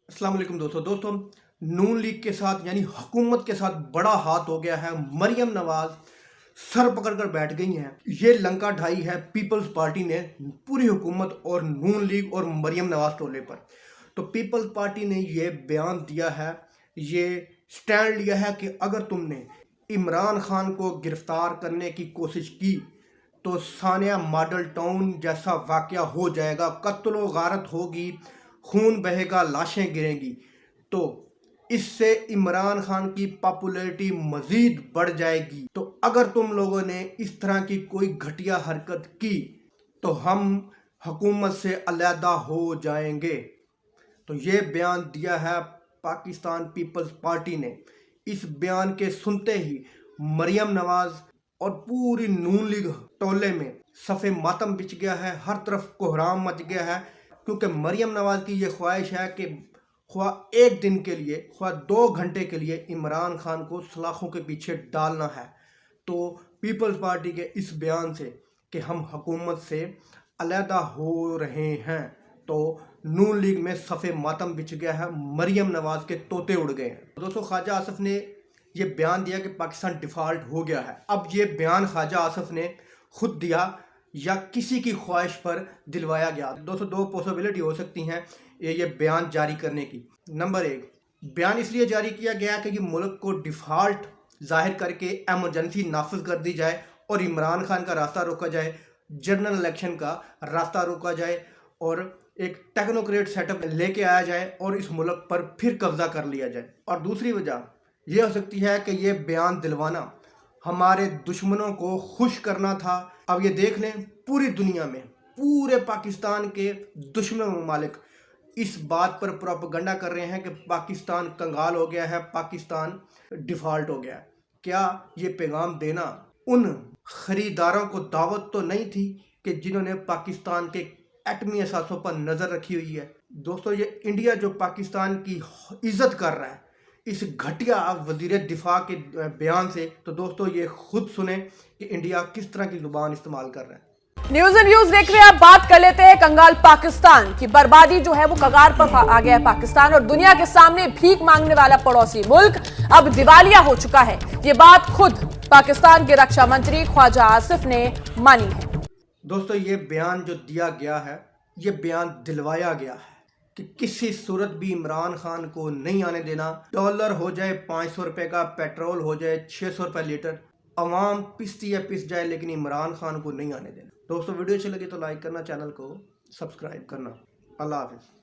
अस्सलाम वालेकुम दोस्तों नून लीग के साथ यानी हुकूमत के साथ बड़ा हाथ हो गया है। मरियम नवाज सर पकड़ कर बैठ गई हैं। ये लंका ढाई है पीपल्स पार्टी ने पूरी हुकूमत और नून लीग और मरियम नवाज टोले पर। तो पीपल्स पार्टी ने ये बयान दिया है, ये स्टैंड लिया है कि अगर तुमने इमरान खान को गिरफ्तार करने की कोशिश की तो सानिया मॉडल टाउन जैसा वाक़या हो जाएगा, कत्ल गारत होगी, खून बहेगा, लाशें गिरेंगी। तो इससे इमरान खान की पॉपुलैरिटी मज़ीद बढ़ जाएगी। तो अगर तुम लोगों ने इस तरह की कोई घटिया हरकत की तो हम हुकूमत से अलहदा हो जाएंगे। तो ये बयान दिया है पाकिस्तान पीपल्स पार्टी ने। इस बयान के सुनते ही मरियम नवाज और पूरी नून लीग टोले में सफ़े मातम बिछ गया है, हर तरफ कोहराम मच गया है, क्योंकि मरियम नवाज की ये ख्वाहिश है कि ख्वाह एक दिन के लिए, ख्वाह 2 घंटे के लिए इमरान खान को सलाखों के पीछे डालना है। तो पीपल्स पार्टी के इस बयान से कि हम हुकूमत से अलहदा हो रहे हैं, तो नून लीग में सफ़े मातम बिछ गया है, मरियम नवाज के तोते उड़ गए हैं। दोस्तों, ख्वाजा आसिफ ने ये बयान दिया कि पाकिस्तान डिफ़ॉल्ट हो गया है। अब ये बयान ख्वाजा आसिफ ने खुद दिया या किसी की ख्वाहिश पर दिलवाया गया। दोस्तों, 2 पॉसिबिलिटी हो सकती हैं ये बयान जारी करने की। नंबर 1, बयान इसलिए जारी किया गया कि मुल्क को डिफ़ॉल्ट जाहिर करके एमरजेंसी नाफिज कर दी जाए और इमरान खान का रास्ता रोका जाए, जनरल इलेक्शन का रास्ता रोका जाए और एक टेक्नोक्रेट सेटअप लेके आया जाए और इस मुल्क पर फिर कब्जा कर लिया जाए। और दूसरी वजह यह हो सकती है कि ये बयान दिलवाना हमारे दुश्मनों को खुश करना था। अब ये देख लें, पूरी दुनिया में पूरे पाकिस्तान के दुश्मन ममालिक इस बात पर प्रोपेगेंडा कर रहे हैं कि पाकिस्तान कंगाल हो गया है, पाकिस्तान डिफ़ॉल्ट हो गया है। क्या ये पैगाम देना उन ख़रीदारों को दावत तो नहीं थी कि जिन्होंने पाकिस्तान के एटमी असासों पर नज़र रखी हुई है? दोस्तों, ये इंडिया जो पाकिस्तान की इज़्ज़त कर रहा है इस घटिया वज़ीर दिफा के बयान से, तो दोस्तों ये खुद सुने कि इंडिया किस तरह की जुबान इस्तेमाल कर रहा है। न्यूज़ एंड व्यूज देख रहे हैं आप। बात कर लेते हैं कंगाल पाकिस्तान की। बर्बादी जो है वो कगार पर आ गया है पाकिस्तान, और दुनिया के सामने भीख मांगने वाला पड़ोसी मुल्क अब दिवालिया हो चुका है। ये बात खुद पाकिस्तान के रक्षा मंत्री ख्वाजा आसिफ ने मानी है। दोस्तों, ये बयान जो दिया गया है, ये बयान दिलवाया गया है कि किसी सूरत भी इमरान खान को नहीं आने देना। डॉलर हो जाए 500 रुपये का, पेट्रोल हो जाए 600 रुपये लीटर, अवाम पिसती या पिस जाए, लेकिन इमरान खान को नहीं आने देना। दोस्तों, वीडियो अच्छी लगी तो लाइक करना, चैनल को सब्सक्राइब करना। अल्लाह हाफिज़।